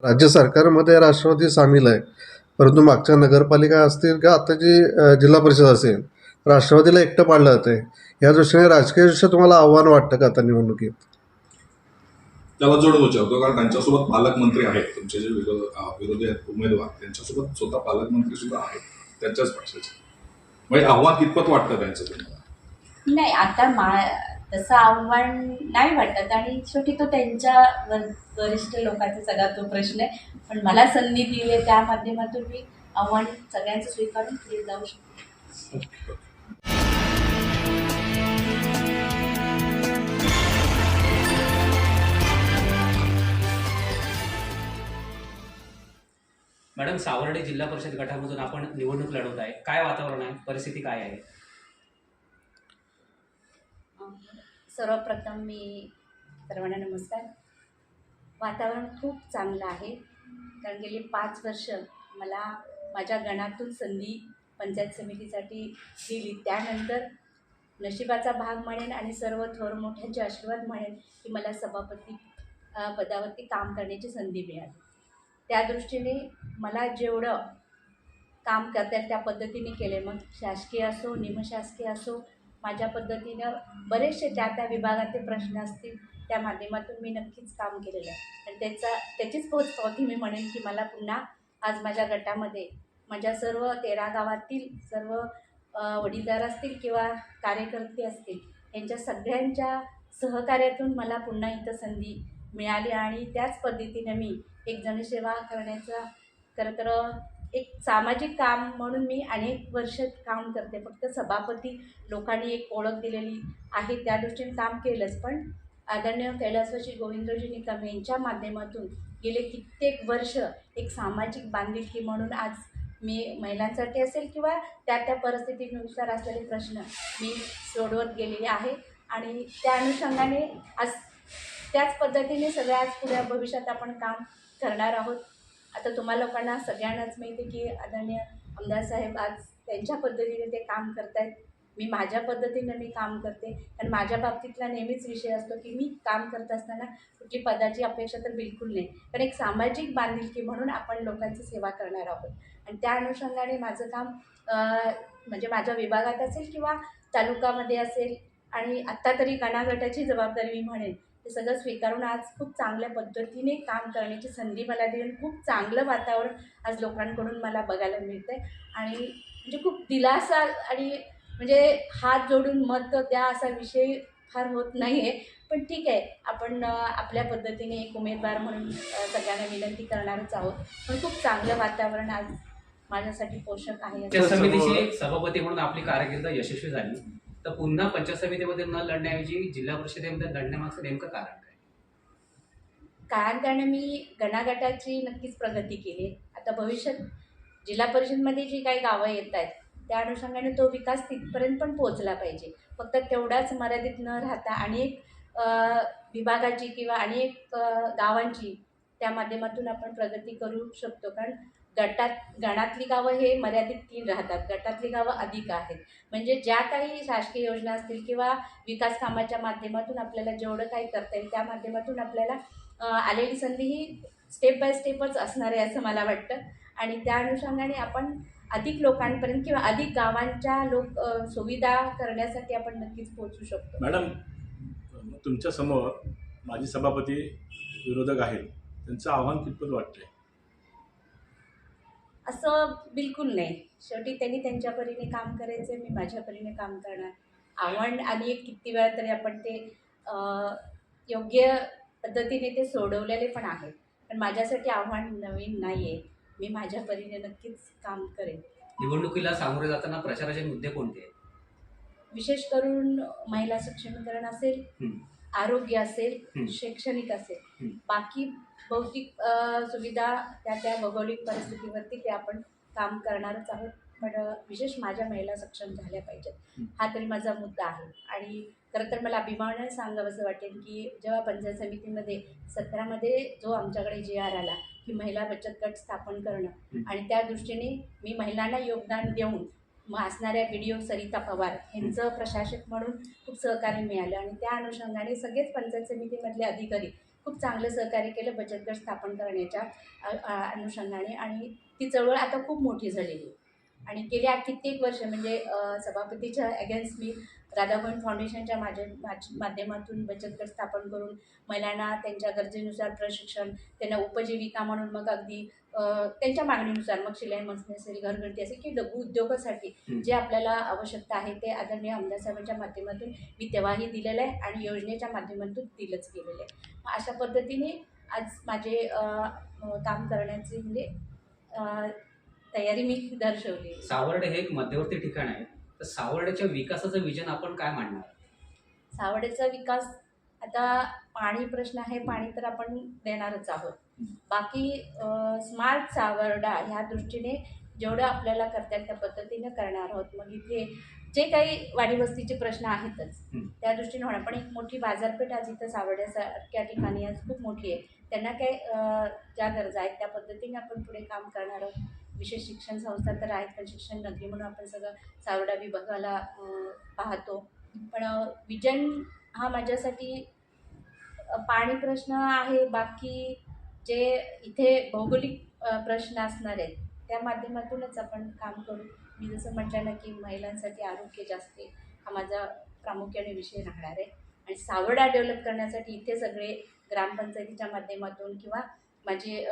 राज्य सरकारमध्ये राष्ट्रवादी सामील आहे, परंतु मागच्या नगरपालिका असतील किंवा आताची जिल्हा परिषद असेल, राष्ट्रवादीला एकटं पाडलं जातंय. या दृष्टीने राजकीयदृष्ट्या तुम्हाला आव्हान वाटतं का आता निवडणुकीत? त्याला जोडून विचारतो, कारण त्यांच्यासोबत पालकमंत्री आहेत, तुमचे जे विरोधी आहेत उमेदवार, त्यांच्यासोबत स्वतः पालकमंत्री सुद्धा आहेत त्यांच्याच पक्षाचे. म्हणजे आव्हान कितपत वाटतं त्यांचं तुम्हाला? नाही, आता तसं आव्हान नाही वाटत आणि शेवटी तो त्यांच्या वरिष्ठ लोकांचा सगळा तो प्रश्न आहे. पण मला संधी दिली आहे त्या माध्यमातून मी आव्हान सगळ्यांचं स्वीकारून पुढे जाऊ शकते. मॅडम, सावर्डे जिल्हा परिषद गटामधून आपण निवडणूक लढवत आहे. काय वातावरण आहे, परिस्थिती काय आहे? सर्वप्रथम मी सर्वांना नमस्कार. वातावरण खूप चांगलं आहे, कारण गेली 5 वर्ष मला माझ्या गणातून संधी पंचायत समितीसाठी दिली. त्यानंतर नशिबाचा भाग म्हणेन आणि सर्व थोर मोठ्यांचे आशीर्वाद म्हणेन की मला सभापती पदावरती काम करण्याची संधी मिळाली. त्या दृष्टीने मला जेवढं काम करता येईल त्या पद्धतीने केले. मग शासकीय असो, निमशासकीय असो, माझ्या पद्धतीनं बरेचसे त्या विभागाचे प्रश्न असतील त्या माध्यमातून मी नक्कीच काम केलेलं आहे. आणि त्याचीच पोचपावती मी म्हणेन की मला पुन्हा आज माझ्या गटामध्ये माझ्या सर्व 13 गावातील सर्व वडीलधार असतील किंवा कार्यकर्ते असतील, यांच्या सगळ्यांच्या सहकार्यातून मला पुन्हा इथं संधी मिळाली. आणि त्याच पद्धतीने मी एक जनसेवा करण्याचा खरं तर एक सामाजिक काम म्हणून मी अनेक वर्ष काम करते. फक्त सभापती लोकांनी एक ओळख दिलेली आहे त्या दृष्टीने काम केलंच, पण आदरणीय कैलासवासी गोविंदरावजी निकम यांच्या माध्यमातून गेले कित्येक वर्ष एक सामाजिक बांधिलकी म्हणून आज मी महिलांसाठी असेल किंवा त्या परिस्थितीनुसार असलेले प्रश्न मी सोडवत गेलेले आहे. आणि त्या अनुषंगाने आज त्याच पद्धतीने सगळ्या आज पुढे भविष्यात आपण काम करणार आहोत. आता तुम्हा लोकांना सगळ्यांनाच माहिती आहे की आदरणीय आमदार साहेब आज त्यांच्या पद्धतीने ते काम करत आहेत. मी माझ्या पद्धतीनं मी काम करते. आणि माझ्या बाबतीतला नेहमीच विषय असतो की मी काम करत असताना कुठली पदाची अपेक्षा तर बिलकुल नाही, पण एक सामाजिक बांधिलकी म्हणून आपण लोकांची सेवा करणार आहोत. आणि त्या अनुषंगाने माझं काम म्हणजे माझ्या विभागात असेल किंवा तालुकामध्ये असेल, आणि आत्ता तरी गणागटाची जबाबदारी मी म्हणेन ते सगळं स्वीकारून आज खूप चांगल्या पद्धतीने काम करण्याची संधी मला दिली. खूप चांगलं वातावरण आज लोकांकडून मला बघायला मिळतं आहे. आणि म्हणजे खूप दिलासा आणि म्हणजे हात जोडून मत द्या असा विषय फार होत नाही आहे, पण ठीक आहे, आपण आपल्या पद्धतीने एक उमेदवार म्हणून सगळ्यांना विनंती करणारच आहोत. पण खूप चांगलं वातावरण आज माझ्यासाठी पोषक आहे. पंचायत समितीची सभापती म्हणून आपली कारकीर्द यशस्वी झाली, तर पुन्हा पंचायत समितीमध्ये न लढण्याऐवजी जिल्हा परिषदेमध्ये लढण्यामागचं नेमकं कारण काय? कारण त्याने मी गणागटाची नक्कीच प्रगती केली. आता भविष्यात जिल्हा परिषदमध्ये जी काही गावं येत आहेत त्या अनुषंगाने तो विकास तिथपर्यंत पण पोहोचला पाहिजे. फक्त तेवढाच मर्यादित न राहता अनेक विभागाची किंवा अनेक गावांची त्या माध्यमातून आपण प्रगती करू शकतो. कारण गणातली गावं हे मर्यादित 3 राहतात, गटातली गावं अधिक आहेत. म्हणजे ज्या काही शासकीय योजना असतील किंवा विकास कामाच्या माध्यमातून आपल्याला जेवढं काही करता येईल त्या माध्यमातून आपल्याला आलेली संधी ही स्टेप बाय स्टेपच असणार आहे असं मला वाटतं. आणि त्या अनुषंगाने आपण अधिक लोकांपर्यंत किंवा अधिक गावांच्या सुविधा करण्यासाठी आपण नक्कीच पोहोचू शकतो. मॅडम, तुमच्या समोर माजी सभापती विरोधक आहेत, त्यांचं आव्हान कितपत वाटतंय? असं बिलकुल नाही. शेवटी त्यांनी त्यांच्या परीने काम करायचं, मी माझ्या परीने काम करणार. आव्हान आणि किती वेळा तरी आपण ते योग्य पद्धतीने ते सोडवलेले पण आहेत. पण माझ्यासाठी आव्हान नवीन नाही आहे. मी माझ्या परीने नक्कीच काम करेन. निवडणुकीला सामोरे जाताना प्रचाराचे मुद्दे कोणते आहेत? विशेष करून महिला सक्षमीकरण असेल, आरोग्य असेल, शैक्षणिक असेल, बाकी भौतिक सुविधा त्या भौगोलिक परिस्थितीवरती ते आपण काम करणारच आहोत. पण विशेष माझ्या महिला सक्षम झाल्या पाहिजेत हा तरी माझा मुद्दा आहे. आणि खरं तर मला अभिमानाने सांगावंसं वाटेल की जेव्हा पंचायत समितीमध्ये 17मध्ये जो आमच्याकडे JR आला की महिला बचत गट स्थापन करणं, आणि त्या दृष्टीने मी महिलांना योगदान देऊन मग असणाऱ्या BDO सरिता पवार यांचं प्रशासक म्हणून खूप सहकार्य मिळालं. आणि त्या अनुषंगाने सगळेच पंचायत समितीमधले अधिकारी खूप चांगलं सहकार्य केलं बचत गट स्थापन करण्याच्या अनुषंगाने, आणि ती चळवळ आता खूप मोठी झालेली आहे. आणि गेल्या कित्येक वर्ष म्हणजे सभापतीच्या अगेन्स्ट मी राधाभवन फाउंडेशनच्या माध्यमातून बचत गट स्थापन करून महिलांना त्यांच्या गरजेनुसार प्रशिक्षण, त्यांना उपजीविका म्हणून मग अगदी त्यांच्या मागणीनुसार मग शिलाई मशीन असेल, घरगुती असेल की लघु उद्योगासाठी जे आपल्याला आवश्यकता आहे ते आदरणीय आमदार साहेबांच्या माध्यमातून मी तेव्हाही दिलेलं आहे आणि योजनेच्या माध्यमातून दिलंच गेलेलं आहे. मग अशा पद्धतीने आज माझे काम करण्याचे म्हणजे तयारी मी दर्शवली. सावर्डे हे एक मध्यवर्ती ठिकाण आहे, तर सावर्ड्याच्या विकासाचं विजन आपण काय मांडणार? सावर्ड्याचा विकास, आता पाणी प्रश्न आहे, पाणी तर आपण देणारच आहोत. बाकी स्मार्ट सावर्डा ह्या दृष्टीने जेवढं आपल्याला करता येईल त्या पद्धतीनं करणार आहोत. मग इथे जे काही वाडीवस्तीचे प्रश्न आहेतच त्या दृष्टीने होणार, पण एक मोठी बाजारपेठ आज इथं सावर्ड्यासारख्या ठिकाणी आज खूप मोठी आहे. त्यांना काय ज्या गरजा आहेत त्या पद्धतीने आपण पुढे काम करणार आहोत. विशेष शिक्षण संस्था तर आहेत, पण शिक्षण नगरी म्हणून आपण सगळं सावर्डा विभागाला पाहतो. पण विजन हा माझ्यासाठी पाणी प्रश्न आहे. बाकी जे इथे भौगोलिक प्रश्न असणार आहेत त्या माध्यमातूनच आपण काम करू. मी जसं म्हटलं ना की महिलांसाठी आरोग्य जास्त हा माझा प्रामुख्याने विषय राहणार आहे. आणि सावर्डा डेव्हलप करण्यासाठी इथे सगळे ग्रामपंचायतीच्या माध्यमातून किंवा माझे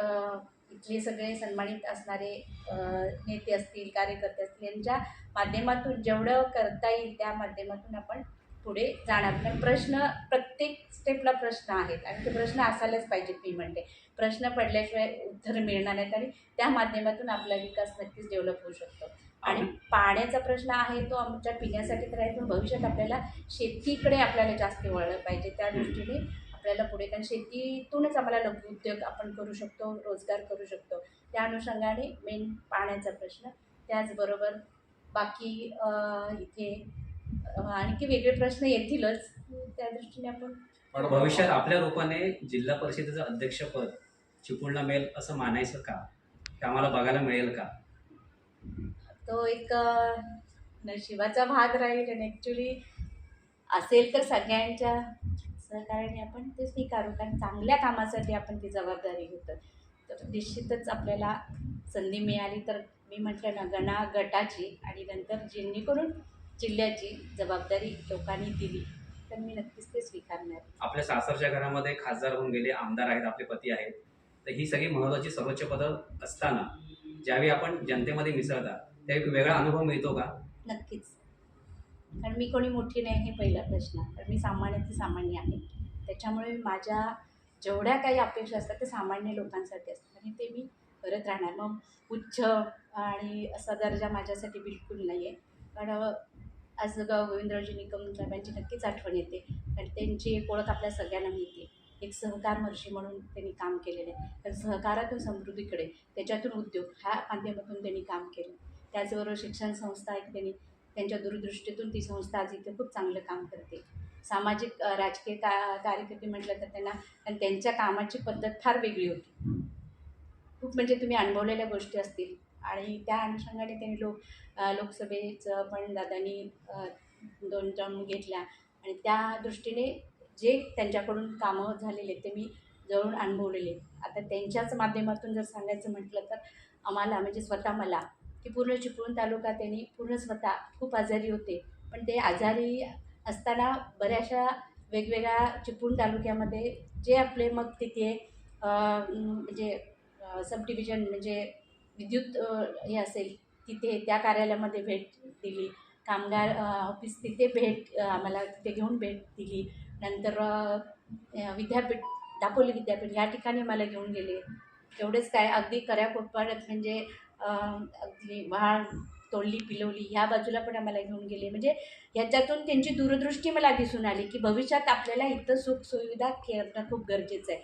इथले सगळे सन्मानित असणारे नेते असतील, कार्यकर्ते असतील, यांच्या माध्यमातून जेवढं करता येईल त्या माध्यमातून आपण पुढे जाणार. कारण प्रश्न प्रत्येक स्टेपला प्रश्न आहेत आणि ते प्रश्न असायलाच पाहिजेत. मी म्हणते प्रश्न पडल्याशिवाय उत्तर मिळणार नाहीत आणि त्या माध्यमातून आपला विकास नक्कीच डेव्हलप होऊ शकतो. आणि पाण्याचा प्रश्न आहे तो आमच्या पिण्यासाठी तर आहे, पण भविष्यात आपल्याला शेतीकडे आपल्याला जास्त वळलं पाहिजे. त्या दृष्टीने आपल्याला पुढे, कारण शेतीतूनच आम्हाला लघु उद्योग आपण करू शकतो, रोजगार करू शकतो. त्या अनुषंगाने मेन पाण्याचा प्रश्न, त्याचबरोबर बाकी इथे आणखी वेगळे प्रश्न येतीलच. त्या दृष्टीने आपण भविष्यात आपल्या रूपाने जिल्हा परिषदेचं अध्यक्षपद चिपळूणला मिळेल असं मानायचं का? ते आम्हाला बघायला मिळेल का? तो एक नशिबाचा भाग राहील. आणि ॲक्च्युली असेल तर सगळ्यांच्या सहकार्याने आपण ते स्वीकारू, कारण चांगल्या कामासाठी आपण ती जबाबदारी घेतो. तर निश्चितच आपल्याला संधी मिळाली तर मी म्हटलं ना गटाची आणि नंतर जेणेकरून जिल्ह्याची जबाबदारी लोकांनी दिली तर मी नक्कीच ते स्वीकारणार. आपल्या सासरच्या घरामध्ये खासदार होऊन गेले, आमदार आहेत, आपले पती आहेत, तर ही सगळी महत्त्वाची सर्वोच्च पदं असताना ज्यावेळी आपण जनतेमध्ये मिसळता त्यावेळी वेगळा अनुभव मिळतो का? नक्कीच, कारण मी कोणी मोठी नाही हे पहिला प्रश्न. तर मी सामान्याची सामान्य आहे, त्याच्यामुळे माझ्या जेवढ्या काही अपेक्षा असतात त्या सामान्य लोकांसाठी असतात आणि ते मी करत राहणार. मग उच्च आणि असा दर्जा माझ्यासाठी बिलकुल नाही आहे. कारण आज गोविंदरावजी निकम साहेबांची नक्कीच आठवण येते, कारण त्यांची एक ओळख आपल्या सगळ्यांना मिळते. एक सहकार महर्षी म्हणून त्यांनी काम केलेलं आहे. तर सहकारातून समृद्धीकडे, त्याच्यातून उद्योग ह्या माध्यमातून त्यांनी काम केलं. त्याचबरोबर शिक्षण संस्था एक त्यांनी त्यांच्या दूरदृष्टीतून ती संस्था आज इथे खूप चांगलं काम करते. सामाजिक राजकीय कार्यकर्ते म्हटलं तर त्यांना, आणि त्यांच्या कामाची पद्धत फार वेगळी होती. खूप म्हणजे तुम्ही अनुभवलेल्या गोष्टी असतील आणि त्या अनुषंगाने त्यांनी लोकसभेचं पण दादांनी 2 टर्म घेतल्या आणि त्या दृष्टीने जे त्यांच्याकडून कामं झालेले ते मी जवळून अनुभवलेले. आता त्यांच्याच माध्यमातून जर सांगायचं म्हटलं तर आम्हाला म्हणजे स्वतः मला की पूर्ण चिपळूण तालुका त्यांनी पूर्ण स्वतः खूप आजारी होते, पण ते आजारी असताना बऱ्याचशा वेगवेगळ्या चिपळूण तालुक्यामध्ये जे आपले मग तिथे म्हणजे सब डिव्हिजन म्हणजे विद्युत हे असेल तिथे त्या कार्यालयामध्ये भेट दिली. कामगार ऑफिस तिथे आम्हाला तिथे घेऊन भेट दिली. नंतर विद्यापीठ, दापोली विद्यापीठ ह्या ठिकाणी मला घेऊन गेले. एवढेच काय, अगदी कऱ्याकोटपाड्यात म्हणजे अगदी व्हाळ, तोंडली, पिलवली ह्या बाजूला पण आम्हाला घेऊन गेले. म्हणजे ह्याच्यातून त्यांची दूरदृष्टी मला दिसून आली की भविष्यात आपल्याला इथं सुखसुविधा करणं खूप गरजेचं आहे.